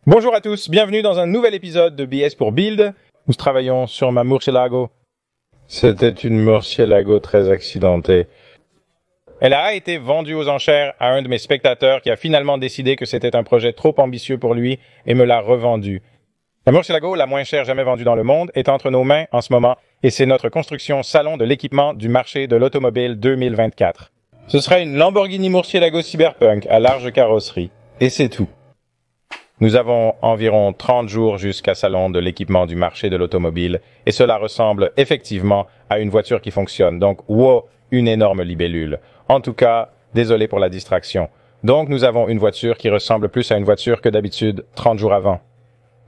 Bonjour à tous, bienvenue dans un nouvel épisode de BS pour Build. Nous travaillons sur ma Murcielago. C'était une Murcielago très accidentée. Elle a été vendue aux enchères à un de mes spectateurs qui a finalement décidé que c'était un projet trop ambitieux pour lui et me l'a revendue. La Murcielago, la moins chère jamais vendue dans le monde, est entre nos mains en ce moment et c'est notre construction salon de l'équipement du marché de l'automobile 2024. Ce sera une Lamborghini Murcielago Cyberpunk à large carrosserie. Et c'est tout. Nous avons environ 30 jours jusqu'à salon de l'équipement du marché de l'automobile et cela ressemble effectivement à une voiture qui fonctionne. Donc, wow, une énorme libellule. En tout cas, désolé pour la distraction. Donc, nous avons une voiture qui ressemble plus à une voiture que d'habitude 30 jours avant.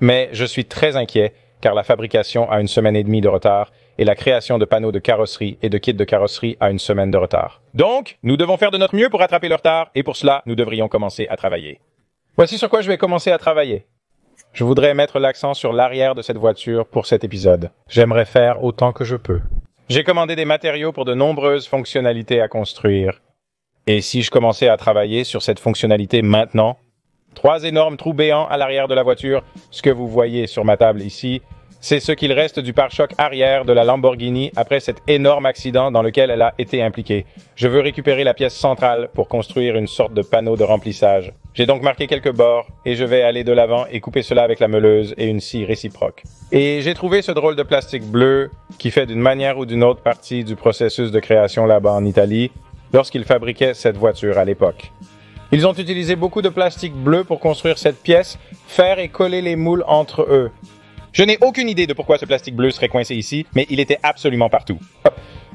Mais je suis très inquiet car la fabrication a une semaine et demie de retard et la création de panneaux de carrosserie et de kits de carrosserie a une semaine de retard. Donc, nous devons faire de notre mieux pour rattraper le retard et pour cela, nous devrions commencer à travailler. Voici sur quoi je vais commencer à travailler. Je voudrais mettre l'accent sur l'arrière de cette voiture pour cet épisode. J'aimerais faire autant que je peux. J'ai commandé des matériaux pour de nombreuses fonctionnalités à construire. Et si je commençais à travailler sur cette fonctionnalité maintenant, 3 énormes trous béants à l'arrière de la voiture, ce que vous voyez sur ma table ici, c'est ce qu'il reste du pare-choc arrière de la Lamborghini après cet énorme accident dans lequel elle a été impliquée. Je veux récupérer la pièce centrale pour construire une sorte de panneau de remplissage. J'ai donc marqué quelques bords et je vais aller de l'avant et couper cela avec la meuleuse et une scie réciproque. Et j'ai trouvé ce drôle de plastique bleu qui fait d'une manière ou d'une autre partie du processus de création là-bas en Italie lorsqu'ils fabriquaient cette voiture à l'époque. Ils ont utilisé beaucoup de plastique bleu pour construire cette pièce, faire et coller les moules entre eux. Je n'ai aucune idée de pourquoi ce plastique bleu serait coincé ici, mais il était absolument partout.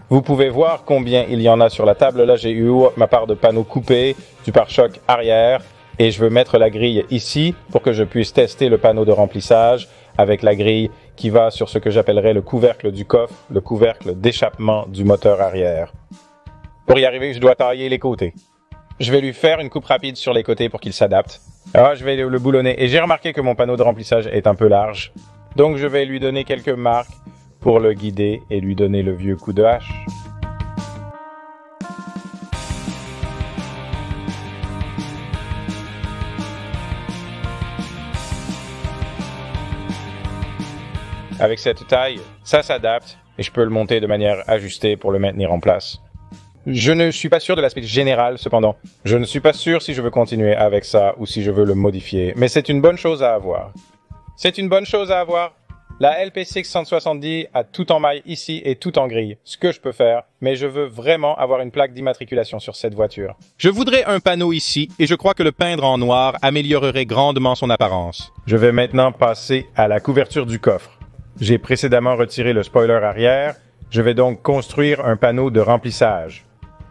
Vous pouvez voir combien il y en a sur la table. Là, j'ai eu ma part de panneaux coupés, du pare-choc arrière, et je veux mettre la grille ici pour que je puisse tester le panneau de remplissage avec la grille qui va sur ce que j'appellerais le couvercle du coffre, le couvercle d'échappement du moteur arrière. Pour y arriver, je dois tailler les côtés. Je vais lui faire une coupe rapide sur les côtés pour qu'il s'adapte. Alors, je vais le boulonner, et j'ai remarqué que mon panneau de remplissage est un peu large. Donc, je vais lui donner quelques marques pour le guider et lui donner le vieux coup de hache. Avec cette taille, ça s'adapte et je peux le monter de manière ajustée pour le maintenir en place. Je ne suis pas sûr de l'aspect général, cependant. Je ne suis pas sûr si je veux continuer avec ça ou si je veux le modifier, mais c'est une bonne chose à avoir. C'est une bonne chose à avoir. La LP6 170 a tout en maille ici et tout en grille, ce que je peux faire, mais je veux vraiment avoir une plaque d'immatriculation sur cette voiture. Je voudrais un panneau ici et je crois que le peindre en noir améliorerait grandement son apparence. Je vais maintenant passer à la couverture du coffre. J'ai précédemment retiré le spoiler arrière, je vais donc construire un panneau de remplissage.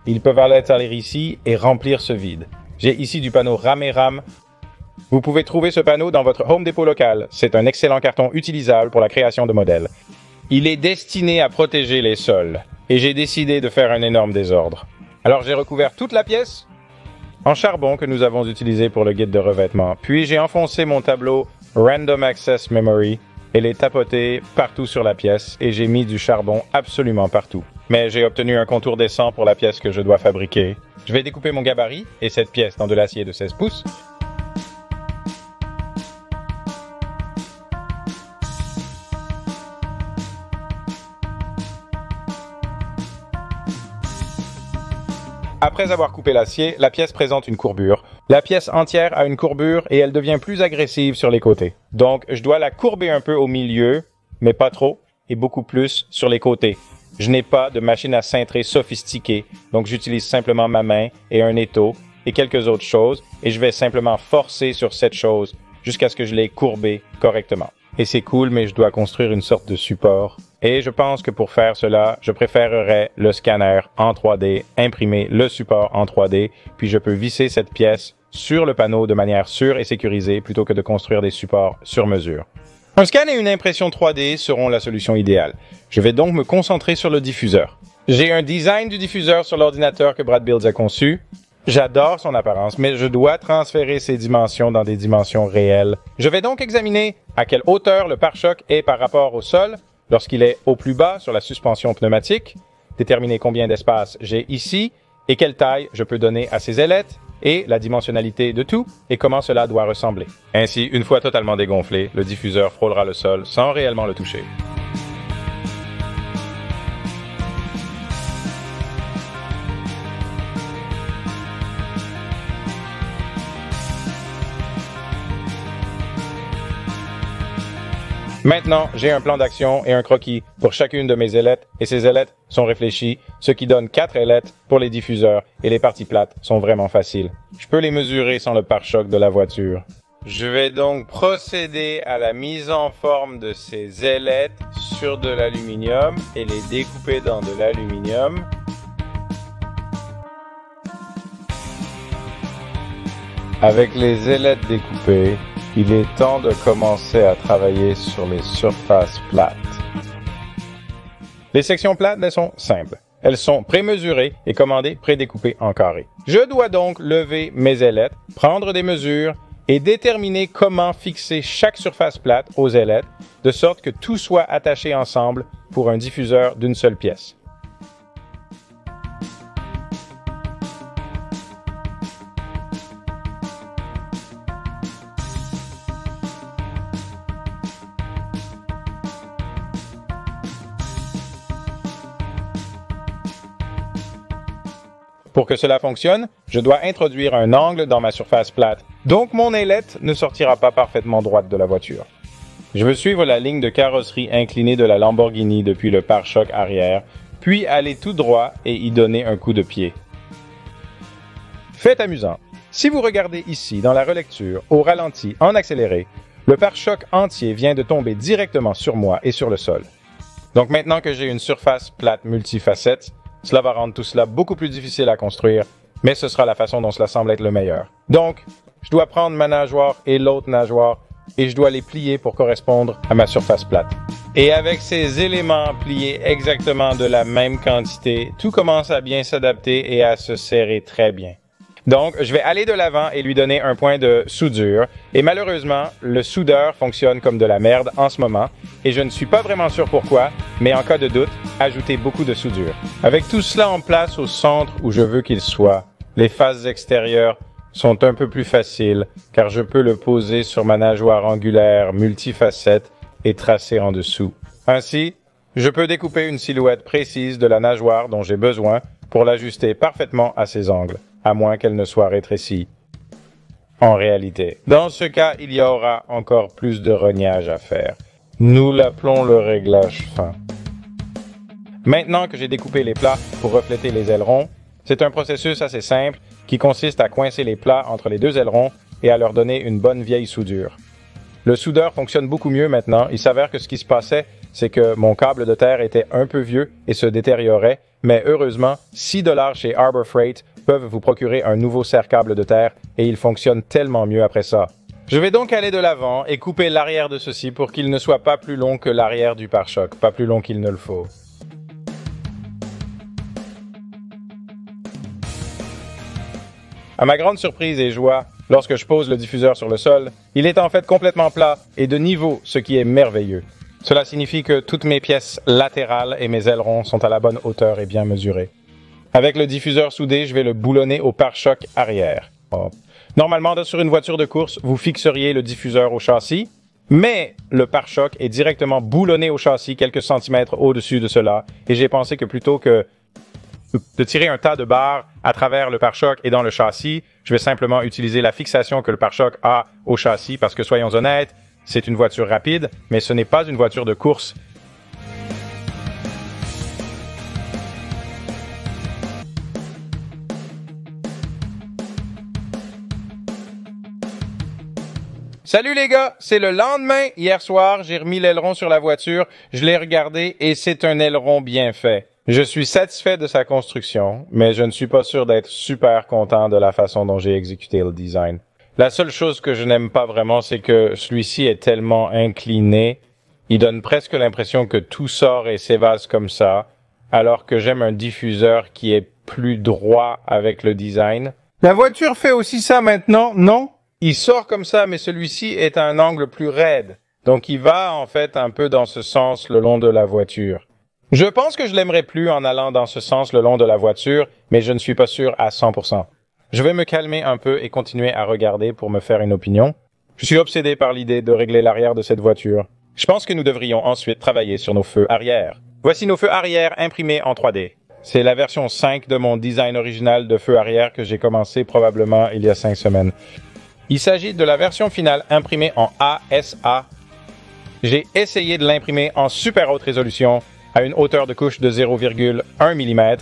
Ils peuvent aller ici et remplir ce vide. J'ai ici du panneau RAM. Vous pouvez trouver ce panneau dans votre Home Depot local. C'est un excellent carton utilisable pour la création de modèles. Il est destiné à protéger les sols. Et j'ai décidé de faire un énorme désordre. Alors j'ai recouvert toute la pièce en charbon que nous avons utilisé pour le guide de revêtement. Puis j'ai enfoncé mon tableau Random Access Memory et l'ai tapoté partout sur la pièce et j'ai mis du charbon absolument partout. Mais j'ai obtenu un contour décent pour la pièce que je dois fabriquer. Je vais découper mon gabarit et cette pièce dans de l'acier de 16 pouces. Après avoir coupé l'acier, la pièce présente une courbure. La pièce entière a une courbure et elle devient plus agressive sur les côtés. Donc, je dois la courber un peu au milieu, mais pas trop, et beaucoup plus sur les côtés. Je n'ai pas de machine à cintrer sophistiquée, donc j'utilise simplement ma main et un étau et quelques autres choses, et je vais simplement forcer sur cette chose jusqu'à ce que je l'ai courbée correctement. Et c'est cool, mais je dois construire une sorte de support. Et je pense que pour faire cela, je préférerais le scanner en 3D, imprimer le support en 3D, puis je peux visser cette pièce sur le panneau de manière sûre et sécurisée plutôt que de construire des supports sur mesure. Un scan et une impression 3D seront la solution idéale. Je vais donc me concentrer sur le diffuseur. J'ai un design du diffuseur sur l'ordinateur que Brad Builds a conçu. J'adore son apparence, mais je dois transférer ses dimensions dans des dimensions réelles. Je vais donc examiner à quelle hauteur le pare-choc est par rapport au sol lorsqu'il est au plus bas sur la suspension pneumatique, déterminer combien d'espace j'ai ici et quelle taille je peux donner à ces ailettes et la dimensionnalité de tout et comment cela doit ressembler. Ainsi, une fois totalement dégonflé, le diffuseur frôlera le sol sans réellement le toucher. Maintenant, j'ai un plan d'action et un croquis pour chacune de mes ailettes et ces ailettes sont réfléchies, ce qui donne 4 ailettes pour les diffuseurs et les parties plates sont vraiment faciles. Je peux les mesurer sans le pare-choc de la voiture. Je vais donc procéder à la mise en forme de ces ailettes sur de l'aluminium et les découper dans de l'aluminium. Avec les ailettes découpées, il est temps de commencer à travailler sur les surfaces plates. Les sections plates, elles sont simples. Elles sont prémesurées et commandées prédécoupées en carrés. Je dois donc lever mes ailettes, prendre des mesures et déterminer comment fixer chaque surface plate aux ailettes, de sorte que tout soit attaché ensemble pour un diffuseur d'une seule pièce. Pour que cela fonctionne, je dois introduire un angle dans ma surface plate, donc mon ailette ne sortira pas parfaitement droite de la voiture. Je veux suivre la ligne de carrosserie inclinée de la Lamborghini depuis le pare-choc arrière, puis aller tout droit et y donner un coup de pied. Fait amusant, si vous regardez ici dans la relecture, au ralenti, en accéléré, le pare-choc entier vient de tomber directement sur moi et sur le sol. Donc maintenant que j'ai une surface plate multifacette, cela va rendre tout cela beaucoup plus difficile à construire, mais ce sera la façon dont cela semble être le meilleur. Donc, je dois prendre ma nageoire et l'autre nageoire et je dois les plier pour correspondre à ma surface plate. Et avec ces éléments pliés exactement de la même quantité, tout commence à bien s'adapter et à se serrer très bien. Donc, je vais aller de l'avant et lui donner un point de soudure. Et malheureusement, le soudeur fonctionne comme de la merde en ce moment. Et je ne suis pas vraiment sûr pourquoi, mais en cas de doute, ajoutez beaucoup de soudure. Avec tout cela en place au centre où je veux qu'il soit, les faces extérieures sont un peu plus faciles, car je peux le poser sur ma nageoire angulaire multifacette et tracer en dessous. Ainsi, je peux découper une silhouette précise de la nageoire dont j'ai besoin pour l'ajuster parfaitement à ses angles, à moins qu'elle ne soit rétrécie. En réalité, dans ce cas, il y aura encore plus de rognage à faire. Nous l'appelons le réglage fin. Maintenant que j'ai découpé les plats pour refléter les ailerons, c'est un processus assez simple qui consiste à coincer les plats entre les deux ailerons et à leur donner une bonne vieille soudure. Le soudeur fonctionne beaucoup mieux maintenant. Il s'avère que ce qui se passait, c'est que mon câble de terre était un peu vieux et se détériorait, mais heureusement, 6 $ chez Harbor Freight peuvent vous procurer un nouveau serre-câble de terre et il fonctionne tellement mieux après ça. Je vais donc aller de l'avant et couper l'arrière de ceci pour qu'il ne soit pas plus long que l'arrière du pare-choc, pas plus long qu'il ne le faut. À ma grande surprise et joie, lorsque je pose le diffuseur sur le sol, il est en fait complètement plat et de niveau, ce qui est merveilleux. Cela signifie que toutes mes pièces latérales et mes ailerons sont à la bonne hauteur et bien mesurés. Avec le diffuseur soudé, je vais le boulonner au pare-choc arrière. Normalement, sur une voiture de course, vous fixeriez le diffuseur au châssis, mais le pare-choc est directement boulonné au châssis quelques centimètres au-dessus de cela, et j'ai pensé que plutôt que de tirer un tas de barres à travers le pare-choc et dans le châssis, je vais simplement utiliser la fixation que le pare-choc a au châssis, parce que soyons honnêtes, c'est une voiture rapide, mais ce n'est pas une voiture de course. Salut les gars, c'est le lendemain. Hier soir, j'ai remis l'aileron sur la voiture, je l'ai regardé et c'est un aileron bien fait. Je suis satisfait de sa construction, mais je ne suis pas sûr d'être super content de la façon dont j'ai exécuté le design. La seule chose que je n'aime pas vraiment, c'est que celui-ci est tellement incliné, il donne presque l'impression que tout sort et s'évase comme ça, alors que j'aime un diffuseur qui est plus droit avec le design. La voiture fait aussi ça maintenant, non? Il sort comme ça, mais celui-ci est à un angle plus raide. Donc il va en fait un peu dans ce sens le long de la voiture. Je pense que je l'aimerais plus en allant dans ce sens le long de la voiture, mais je ne suis pas sûr à 100%. Je vais me calmer un peu et continuer à regarder pour me faire une opinion. Je suis obsédé par l'idée de régler l'arrière de cette voiture. Je pense que nous devrions ensuite travailler sur nos feux arrière. Voici nos feux arrière imprimés en 3D. C'est la version 5 de mon design original de feu arrière que j'ai commencé probablement il y a 5 semaines. Il s'agit de la version finale imprimée en ASA. J'ai essayé de l'imprimer en super haute résolution à une hauteur de couche de 0,1 mm,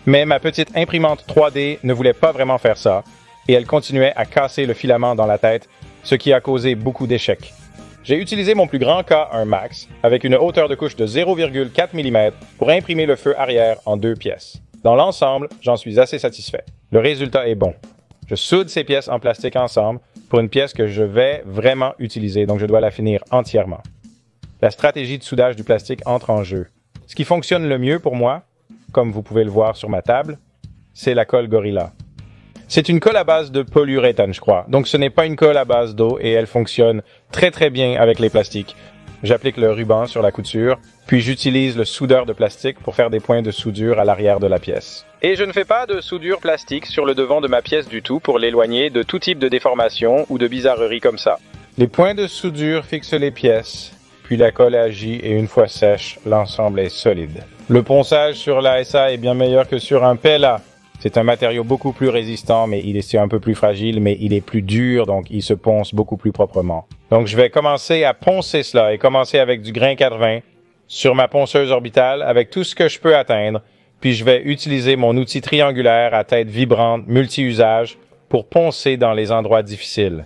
mais ma petite imprimante 3D ne voulait pas vraiment faire ça, et elle continuait à casser le filament dans la tête, ce qui a causé beaucoup d'échecs. J'ai utilisé mon plus grand K1 Max avec une hauteur de couche de 0,4 mm pour imprimer le feu arrière en 2 pièces. Dans l'ensemble, j'en suis assez satisfait. Le résultat est bon. Je soude ces pièces en plastique ensemble pour une pièce que je vais vraiment utiliser, donc je dois la finir entièrement. La stratégie de soudage du plastique entre en jeu. Ce qui fonctionne le mieux pour moi, comme vous pouvez le voir sur ma table, c'est la colle Gorilla. C'est une colle à base de polyuréthane, je crois. Donc ce n'est pas une colle à base d'eau et elle fonctionne très très bien avec les plastiques. J'applique le ruban sur la couture, puis j'utilise le soudeur de plastique pour faire des points de soudure à l'arrière de la pièce. Et je ne fais pas de soudure plastique sur le devant de ma pièce du tout pour l'éloigner de tout type de déformation ou de bizarrerie comme ça. Les points de soudure fixent les pièces, puis la colle agit et une fois sèche, l'ensemble est solide. Le ponçage sur l'ASA est bien meilleur que sur un PLA. C'est un matériau beaucoup plus résistant, mais il est un peu plus fragile, mais il est plus dur, donc il se ponce beaucoup plus proprement. Donc je vais commencer à poncer cela et commencer avec du grain 80 sur ma ponceuse orbitale avec tout ce que je peux atteindre, puis je vais utiliser mon outil triangulaire à tête vibrante multi-usage pour poncer dans les endroits difficiles.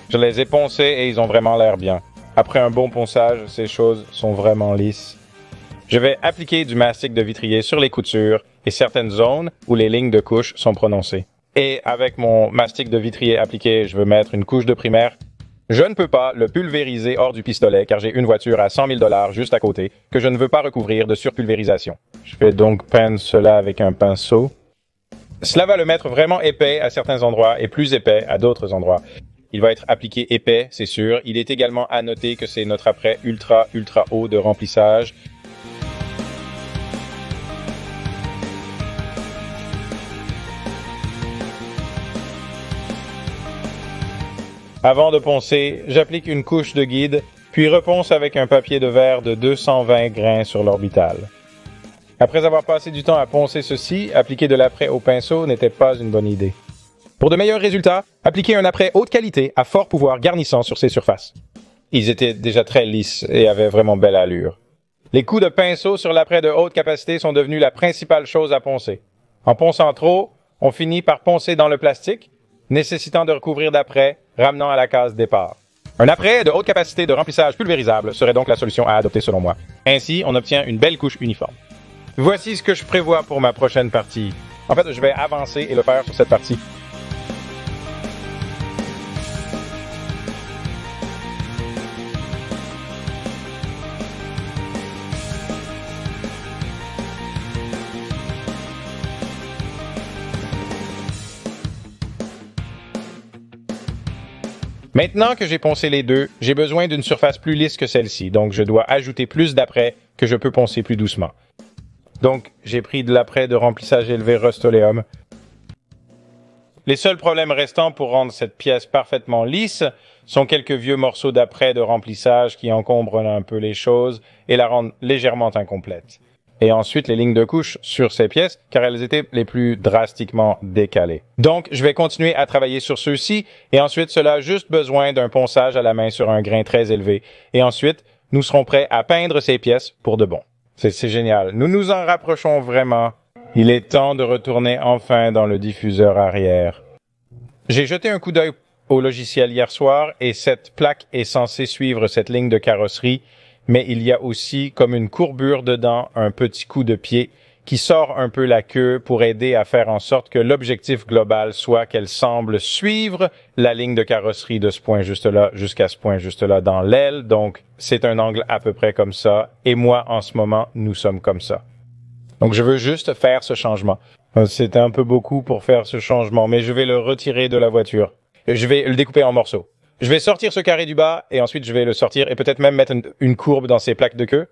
Je les ai poncés et ils ont vraiment l'air bien. Après un bon ponçage, ces choses sont vraiment lisses. Je vais appliquer du mastic de vitrier sur les coutures et certaines zones où les lignes de couche sont prononcées. Et avec mon mastic de vitrier appliqué, je veux mettre une couche de primaire. Je ne peux pas le pulvériser hors du pistolet car j'ai une voiture à 100 000 $ juste à côté que je ne veux pas recouvrir de surpulvérisation. Je vais donc peindre cela avec un pinceau. Cela va le mettre vraiment épais à certains endroits et plus épais à d'autres endroits. Il va être appliqué épais, c'est sûr. Il est également à noter que c'est notre apprêt ultra haut de remplissage. Avant de poncer, j'applique une couche de guide, puis reponce avec un papier de verre de 220 grains sur l'orbitale. Après avoir passé du temps à poncer ceci, appliquer de l'apprêt au pinceau n'était pas une bonne idée. Pour de meilleurs résultats, appliquez un apprêt haute qualité à fort pouvoir garnissant sur ces surfaces. Ils étaient déjà très lisses et avaient vraiment belle allure. Les coups de pinceau sur l'apprêt de haute capacité sont devenus la principale chose à poncer. En ponçant trop, on finit par poncer dans le plastique, nécessitant de recouvrir d'apprêt, ramenant à la case départ. Un apprêt de haute capacité de remplissage pulvérisable serait donc la solution à adopter selon moi. Ainsi, on obtient une belle couche uniforme. Voici ce que je prévois pour ma prochaine partie. En fait, je vais avancer et le faire sur cette partie. Maintenant que j'ai poncé les deux, j'ai besoin d'une surface plus lisse que celle-ci, donc je dois ajouter plus d'apprêt que je peux poncer plus doucement. Donc, j'ai pris de l'apprêt de remplissage élevé Rust-Oleum. Les seuls problèmes restants pour rendre cette pièce parfaitement lisse sont quelques vieux morceaux d'apprêt de remplissage qui encombrent un peu les choses et la rendent légèrement incomplète. Et ensuite les lignes de couche sur ces pièces, car elles étaient les plus drastiquement décalées. Donc, je vais continuer à travailler sur ceux-ci, et ensuite cela a juste besoin d'un ponçage à la main sur un grain très élevé. Et ensuite, nous serons prêts à peindre ces pièces pour de bon. C'est génial. Nous nous en rapprochons vraiment. Il est temps de retourner enfin dans le diffuseur arrière. J'ai jeté un coup d'œil au logiciel hier soir, et cette plaque est censée suivre cette ligne de carrosserie, mais il y a aussi, comme une courbure dedans, un petit coup de pied qui sort un peu la queue pour aider à faire en sorte que l'objectif global soit qu'elle semble suivre la ligne de carrosserie de ce point juste là jusqu'à ce point juste là dans l'aile. Donc, c'est un angle à peu près comme ça. Et moi, en ce moment, nous sommes comme ça. Donc, je veux juste faire ce changement. C'était un peu beaucoup pour faire ce changement, mais je vais le retirer de la voiture. Je vais le découper en morceaux. Je vais sortir ce carré du bas et ensuite je vais le sortir et peut-être même mettre une courbe dans ces plaques de queue.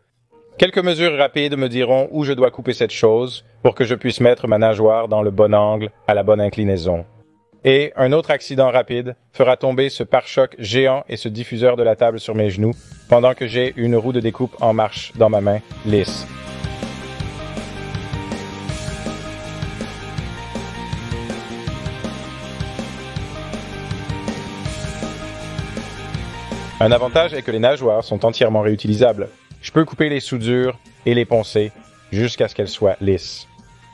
Quelques mesures rapides me diront où je dois couper cette chose pour que je puisse mettre ma nageoire dans le bon angle à la bonne inclinaison. Et un autre accident rapide fera tomber ce pare-choc géant et ce diffuseur de la table sur mes genoux pendant que j'ai une roue de découpe en marche dans ma main, lisse. Un avantage est que les nageoires sont entièrement réutilisables. Je peux couper les soudures et les poncer jusqu'à ce qu'elles soient lisses.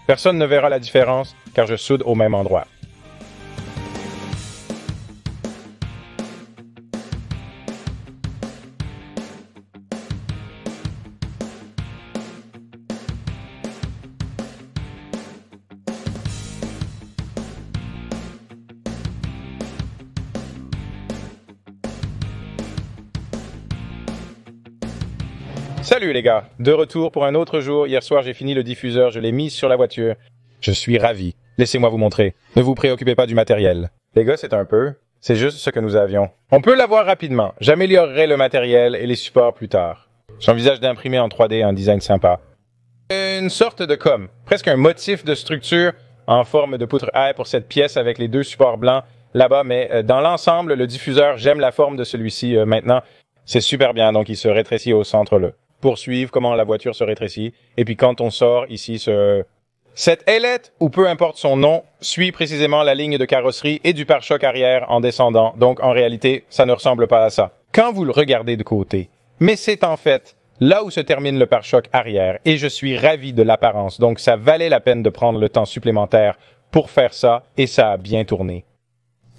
Personne ne verra la différence car je soude au même endroit. Salut les gars, de retour pour un autre jour. Hier soir j'ai fini le diffuseur, je l'ai mis sur la voiture. Je suis ravi. Laissez-moi vous montrer. Ne vous préoccupez pas du matériel. Les gars, c'est juste ce que nous avions. On peut l'avoir rapidement. J'améliorerai le matériel et les supports plus tard. J'envisage d'imprimer en 3D un design sympa. Une sorte de presque un motif de structure en forme de poutre air pour cette pièce avec les deux supports blancs là-bas, mais dans l'ensemble, le diffuseur, j'aime la forme de celui-ci maintenant. C'est super bien, donc il se rétrécit au centre là. Poursuivre comment la voiture se rétrécit. Et puis quand on sort ici, cette ailette, ou peu importe son nom, suit précisément la ligne de carrosserie et du pare-choc arrière en descendant. Donc en réalité, ça ne ressemble pas à ça. Quand vous le regardez de côté, mais c'est en fait là où se termine le pare-choc arrière et je suis ravi de l'apparence. Donc ça valait la peine de prendre le temps supplémentaire pour faire ça et ça a bien tourné.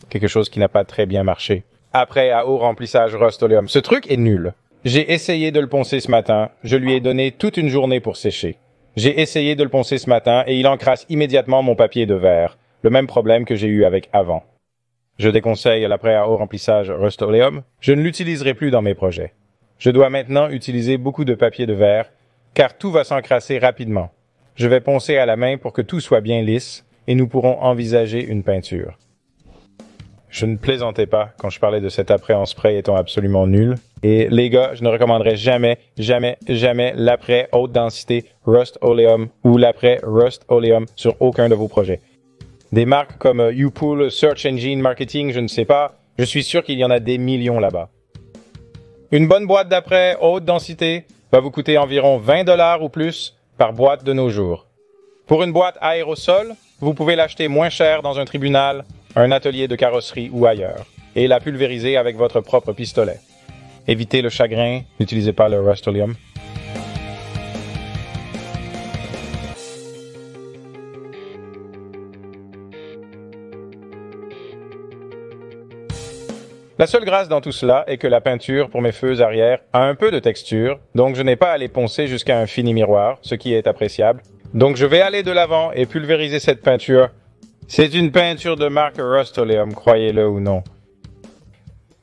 Quelque chose qui n'a pas très bien marché. Après, à haut remplissage Rust-Oleum. Ce truc est nul. J'ai essayé de le poncer ce matin. Je lui ai donné toute une journée pour sécher. J'ai essayé de le poncer ce matin et il encrasse immédiatement mon papier de verre. Le même problème que j'ai eu avec avant. Je déconseille l'après à haut remplissage Rust-Oleum. Je ne l'utiliserai plus dans mes projets. Je dois maintenant utiliser beaucoup de papier de verre car tout va s'encrasser rapidement. Je vais poncer à la main pour que tout soit bien lisse et nous pourrons envisager une peinture. Je ne plaisantais pas quand je parlais de cet après en spray étant absolument nul. Et les gars, je ne recommanderais jamais l'après haute densité Rust-Oleum ou l'après Rust-Oleum sur aucun de vos projets. Des marques comme YouPool, Search Engine Marketing, je ne sais pas, je suis sûr qu'il y en a des millions là-bas. Une bonne boîte d'après haute densité va vous coûter environ 20 $ ou plus par boîte de nos jours. Pour une boîte aérosol, vous pouvez l'acheter moins cher dans un tribunal, un atelier de carrosserie ou ailleurs, et la pulvériser avec votre propre pistolet. Évitez le chagrin, n'utilisez pas le Rust-Oleum. La seule grâce dans tout cela est que la peinture pour mes feux arrière a un peu de texture, donc je n'ai pas à les poncer jusqu'à un fini miroir, ce qui est appréciable. Donc je vais aller de l'avant et pulvériser cette peinture. C'est une peinture de marque Rust-Oleum, croyez-le ou non.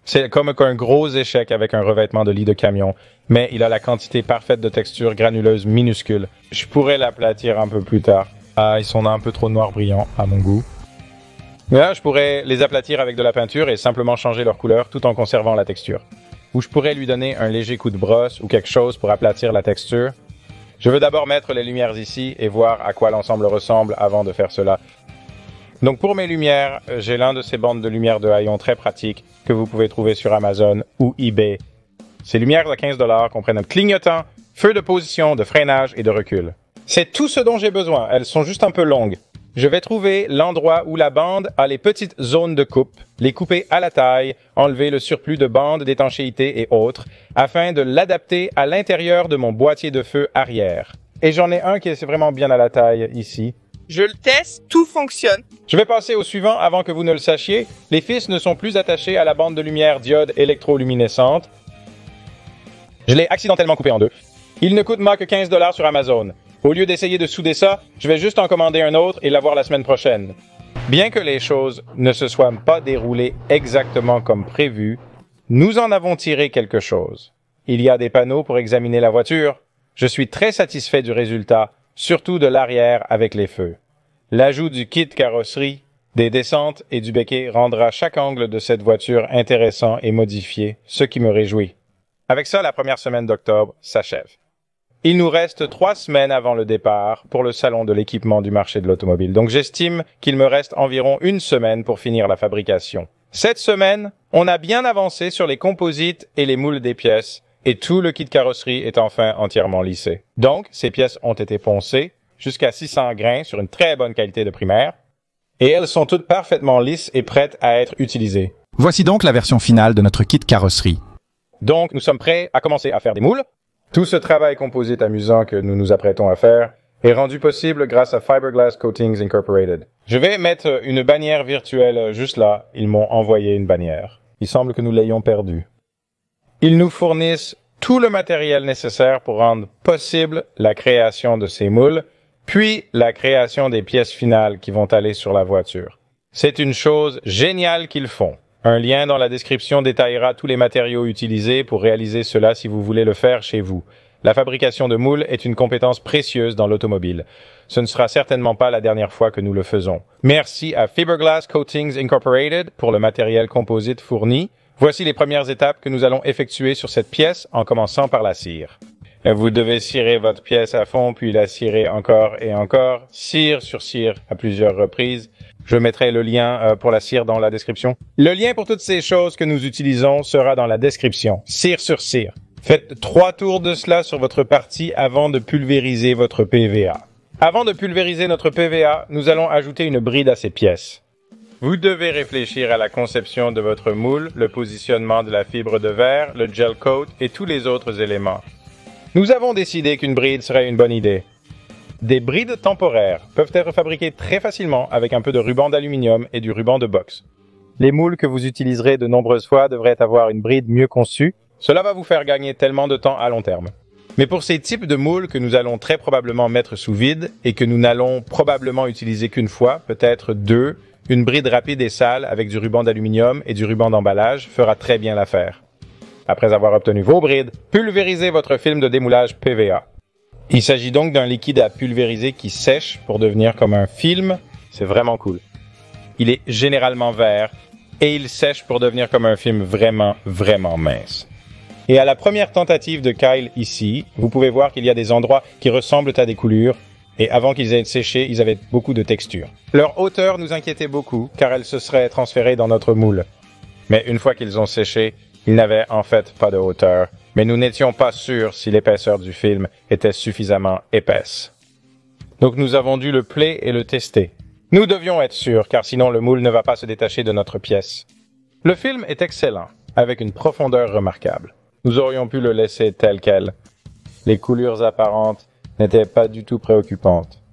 C'est comme un gros échec avec un revêtement de lit de camion, mais il a la quantité parfaite de texture granuleuse minuscule. Je pourrais l'aplatir un peu plus tard. Ah, ils sont un peu trop noir brillant à mon goût. Mais là, je pourrais les aplatir avec de la peinture et simplement changer leur couleur tout en conservant la texture. Ou je pourrais lui donner un léger coup de brosse ou quelque chose pour aplatir la texture. Je veux d'abord mettre les lumières ici et voir à quoi l'ensemble ressemble avant de faire cela. Donc pour mes lumières, j'ai l'un de ces bandes de lumière de haillons très pratiques que vous pouvez trouver sur Amazon ou eBay. Ces lumières à 15 $ comprennent un clignotant, feu de position, de freinage et de recul. C'est tout ce dont j'ai besoin, elles sont juste un peu longues. Je vais trouver l'endroit où la bande a les petites zones de coupe, les couper à la taille, enlever le surplus de bandes d'étanchéité et autres, afin de l'adapter à l'intérieur de mon boîtier de feu arrière. Et j'en ai un qui est vraiment bien à la taille ici. Je le teste, tout fonctionne. Je vais passer au suivant avant que vous ne le sachiez. Les fils ne sont plus attachés à la bande de lumière diode électroluminescente. Je l'ai accidentellement coupé en deux. Il ne coûte moins que 15 $ sur Amazon. Au lieu d'essayer de souder ça, je vais juste en commander un autre et l'avoir la semaine prochaine. Bien que les choses ne se soient pas déroulées exactement comme prévu, nous en avons tiré quelque chose. Il y a des panneaux pour examiner la voiture. Je suis très satisfait du résultat, surtout de l'arrière avec les feux. L'ajout du kit carrosserie, des descentes et du béquet rendra chaque angle de cette voiture intéressant et modifié, ce qui me réjouit. Avec ça, la première semaine d'octobre s'achève. Il nous reste 3 semaines avant le départ pour le salon de l'équipement du marché de l'automobile. Donc j'estime qu'il me reste environ 1 semaine pour finir la fabrication. Cette semaine, on a bien avancé sur les composites et les moules des pièces et tout le kit carrosserie est enfin entièrement lissé. Donc, ces pièces ont été poncées jusqu'à 600 grains sur une très bonne qualité de primaire et elles sont toutes parfaitement lisses et prêtes à être utilisées. Voici donc la version finale de notre kit carrosserie. Donc, nous sommes prêts à commencer à faire des moules. Tout ce travail composite amusant que nous nous apprêtons à faire est rendu possible grâce à Fiberglass Coatings Incorporated. Je vais mettre une bannière virtuelle juste là. Ils m'ont envoyé une bannière. Il semble que nous l'ayons perdue. Ils nous fournissent tout le matériel nécessaire pour rendre possible la création de ces moules, puis la création des pièces finales qui vont aller sur la voiture. C'est une chose géniale qu'ils font. Un lien dans la description détaillera tous les matériaux utilisés pour réaliser cela si vous voulez le faire chez vous. La fabrication de moules est une compétence précieuse dans l'automobile. Ce ne sera certainement pas la dernière fois que nous le faisons. Merci à Fiberglass Coatings Incorporated pour le matériel composite fourni. Voici les premières étapes que nous allons effectuer sur cette pièce en commençant par la cire. Vous devez cirer votre pièce à fond puis la cirer encore et encore, cire sur cire à plusieurs reprises. Je mettrai le lien pour la cire dans la description. Le lien pour toutes ces choses que nous utilisons sera dans la description. Cire sur cire. Faites 3 tours de cela sur votre partie avant de pulvériser votre PVA. Avant de pulvériser notre PVA, nous allons ajouter une bride à ces pièces. Vous devez réfléchir à la conception de votre moule, le positionnement de la fibre de verre, le gel coat et tous les autres éléments. Nous avons décidé qu'une bride serait une bonne idée. Des brides temporaires peuvent être fabriquées très facilement avec un peu de ruban d'aluminium et du ruban de boxe. Les moules que vous utiliserez de nombreuses fois devraient avoir une bride mieux conçue. Cela va vous faire gagner tellement de temps à long terme. Mais pour ces types de moules que nous allons très probablement mettre sous vide et que nous n'allons probablement utiliser qu'une fois, peut-être 2, une bride rapide et sale avec du ruban d'aluminium et du ruban d'emballage fera très bien l'affaire. Après avoir obtenu vos brides, pulvérisez votre film de démoulage PVA. Il s'agit donc d'un liquide à pulvériser qui sèche pour devenir comme un film. C'est vraiment cool. Il est généralement vert et il sèche pour devenir comme un film vraiment, vraiment mince. Et à la première tentative de Kyle ici, vous pouvez voir qu'il y a des endroits qui ressemblent à des coulures et avant qu'ils aient séché, ils avaient beaucoup de texture. Leur hauteur nous inquiétait beaucoup car elle se serait transférée dans notre moule. Mais une fois qu'ils ont séché, ils n'avaient en fait pas de hauteur. Mais nous n'étions pas sûrs si l'épaisseur du film était suffisamment épaisse. Donc nous avons dû le plier et le tester. Nous devions être sûrs, car sinon le moule ne va pas se détacher de notre pièce. Le film est excellent, avec une profondeur remarquable. Nous aurions pu le laisser tel quel. Les coulures apparentes n'étaient pas du tout préoccupantes.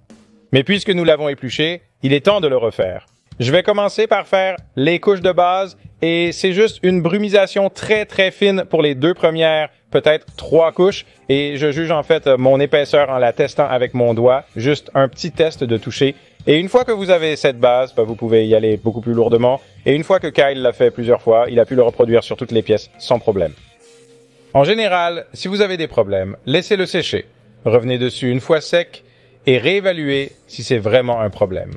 Mais puisque nous l'avons épluché, il est temps de le refaire. Je vais commencer par faire les couches de base et c'est juste une brumisation très très fine pour les 2 premières, peut-être 3 couches et je juge en fait mon épaisseur en la testant avec mon doigt, juste un petit test de toucher. Et une fois que vous avez cette base, vous pouvez y aller beaucoup plus lourdement et une fois que Kyle l'a fait plusieurs fois, il a pu le reproduire sur toutes les pièces sans problème. En général, si vous avez des problèmes, laissez-le sécher. Revenez dessus une fois sec et réévaluez si c'est vraiment un problème.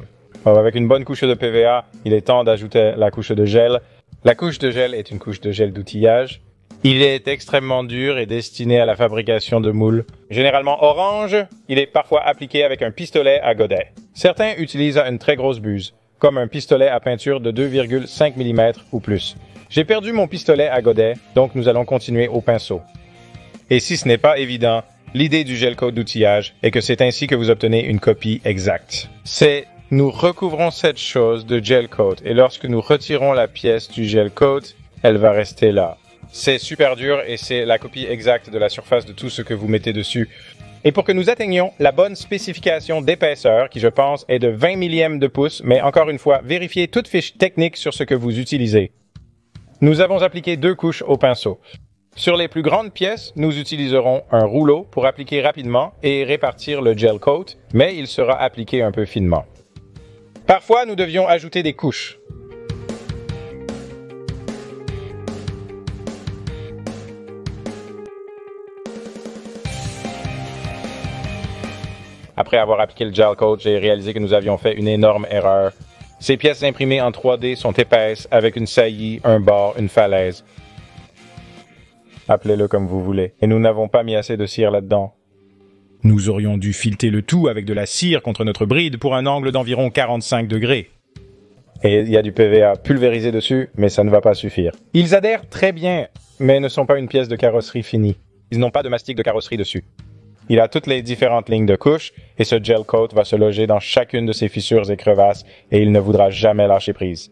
Avec une bonne couche de PVA, il est temps d'ajouter la couche de gel. La couche de gel est une couche de gel d'outillage. Il est extrêmement dur et destiné à la fabrication de moules. Généralement orange, il est parfois appliqué avec un pistolet à godet. Certains utilisent une très grosse buse, comme un pistolet à peinture de 2,5 mm ou plus. J'ai perdu mon pistolet à godet, donc nous allons continuer au pinceau. Et si ce n'est pas évident, l'idée du gel coat d'outillage est que c'est ainsi que vous obtenez une copie exacte. Nous recouvrons cette chose de gel coat et lorsque nous retirons la pièce du gel coat, elle va rester là. C'est super dur et c'est la copie exacte de la surface de tout ce que vous mettez dessus. Et pour que nous atteignions la bonne spécification d'épaisseur, qui je pense est de 20 millièmes de pouce, mais encore une fois, vérifiez toute fiche technique sur ce que vous utilisez. Nous avons appliqué 2 couches au pinceau. Sur les plus grandes pièces, nous utiliserons un rouleau pour appliquer rapidement et répartir le gel coat, mais il sera appliqué un peu finement. Parfois, nous devions ajouter des couches. À Après avoir appliqué le gel coat, j'ai réalisé que nous avions fait une énorme erreur. Ces pièces imprimées en 3D sont épaisses, avec une saillie, un bord, une falaise. Appelez-le comme vous voulez. Et nous n'avons pas mis assez de cire là-dedans. Nous aurions dû fileter le tout avec de la cire contre notre bride pour un angle d'environ 45 degrés. Et il y a du PVA pulvérisé dessus, mais ça ne va pas suffire. Ils adhèrent très bien, mais ne sont pas une pièce de carrosserie finie. Ils n'ont pas de mastic de carrosserie dessus. Il a toutes les différentes lignes de couche, et ce gel coat va se loger dans chacune de ses fissures et crevasses, et il ne voudra jamais lâcher prise.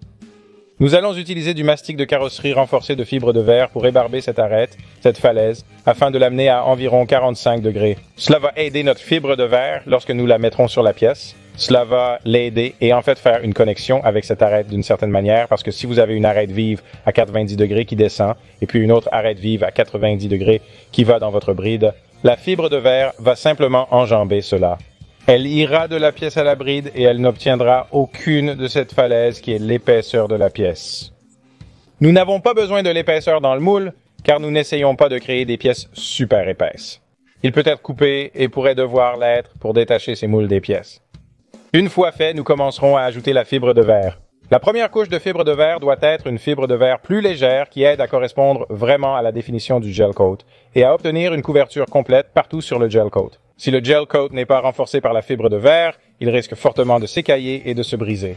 Nous allons utiliser du mastic de carrosserie renforcé de fibres de verre pour ébarber cette arête, cette falaise, afin de l'amener à environ 45 degrés. Cela va aider notre fibre de verre lorsque nous la mettrons sur la pièce. Cela va l'aider et en fait faire une connexion avec cette arête d'une certaine manière, parce que si vous avez une arête vive à 90 degrés qui descend, et puis une autre arête vive à 90 degrés qui va dans votre bride, la fibre de verre va simplement enjamber cela. Elle ira de la pièce à la bride et elle n'obtiendra aucune de cette falaise qui est l'épaisseur de la pièce. Nous n'avons pas besoin de l'épaisseur dans le moule, car nous n'essayons pas de créer des pièces super épaisses. Il peut être coupé et pourrait devoir l'être pour détacher ces moules des pièces. Une fois fait, nous commencerons à ajouter la fibre de verre. La première couche de fibre de verre doit être une fibre de verre plus légère qui aide à correspondre vraiment à la définition du gel coat et à obtenir une couverture complète partout sur le gel coat. Si le gel coat n'est pas renforcé par la fibre de verre, il risque fortement de s'écailler et de se briser.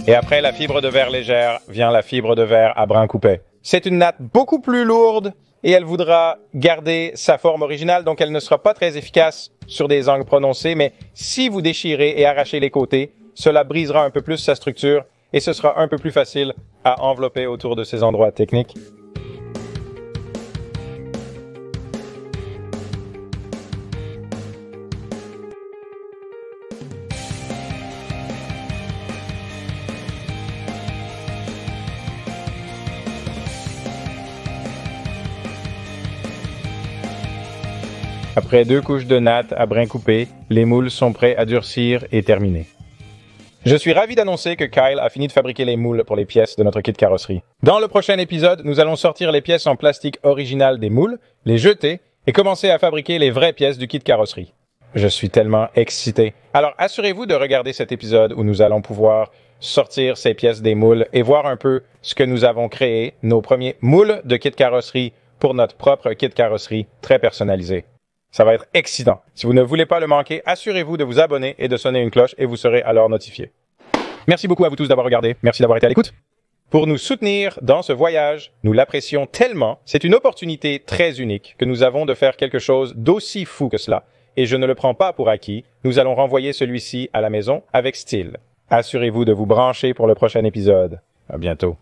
Et après la fibre de verre légère, vient la fibre de verre à brin coupé. C'est une natte beaucoup plus lourde et elle voudra garder sa forme originale, donc elle ne sera pas très efficace sur des angles prononcés, mais si vous déchirez et arrachez les côtés, cela brisera un peu plus sa structure et ce sera un peu plus facile à envelopper autour de ces endroits techniques. Après 2 couches de natte à brin coupé, les moules sont prêts à durcir et terminés. Je suis ravi d'annoncer que Kyle a fini de fabriquer les moules pour les pièces de notre kit carrosserie. Dans le prochain épisode, nous allons sortir les pièces en plastique original des moules, les jeter et commencer à fabriquer les vraies pièces du kit carrosserie. Je suis tellement excité. Alors assurez-vous de regarder cet épisode où nous allons pouvoir sortir ces pièces des moules et voir un peu ce que nous avons créé, nos premiers moules de kit carrosserie pour notre propre kit carrosserie très personnalisé. Ça va être excitant. Si vous ne voulez pas le manquer, assurez-vous de vous abonner et de sonner une cloche et vous serez alors notifié. Merci beaucoup à vous tous d'avoir regardé. Merci d'avoir été à l'écoute. Pour nous soutenir dans ce voyage, nous l'apprécions tellement. C'est une opportunité très unique que nous avons de faire quelque chose d'aussi fou que cela. Et je ne le prends pas pour acquis. Nous allons renvoyer celui-ci à la maison avec style. Assurez-vous de vous brancher pour le prochain épisode. À bientôt.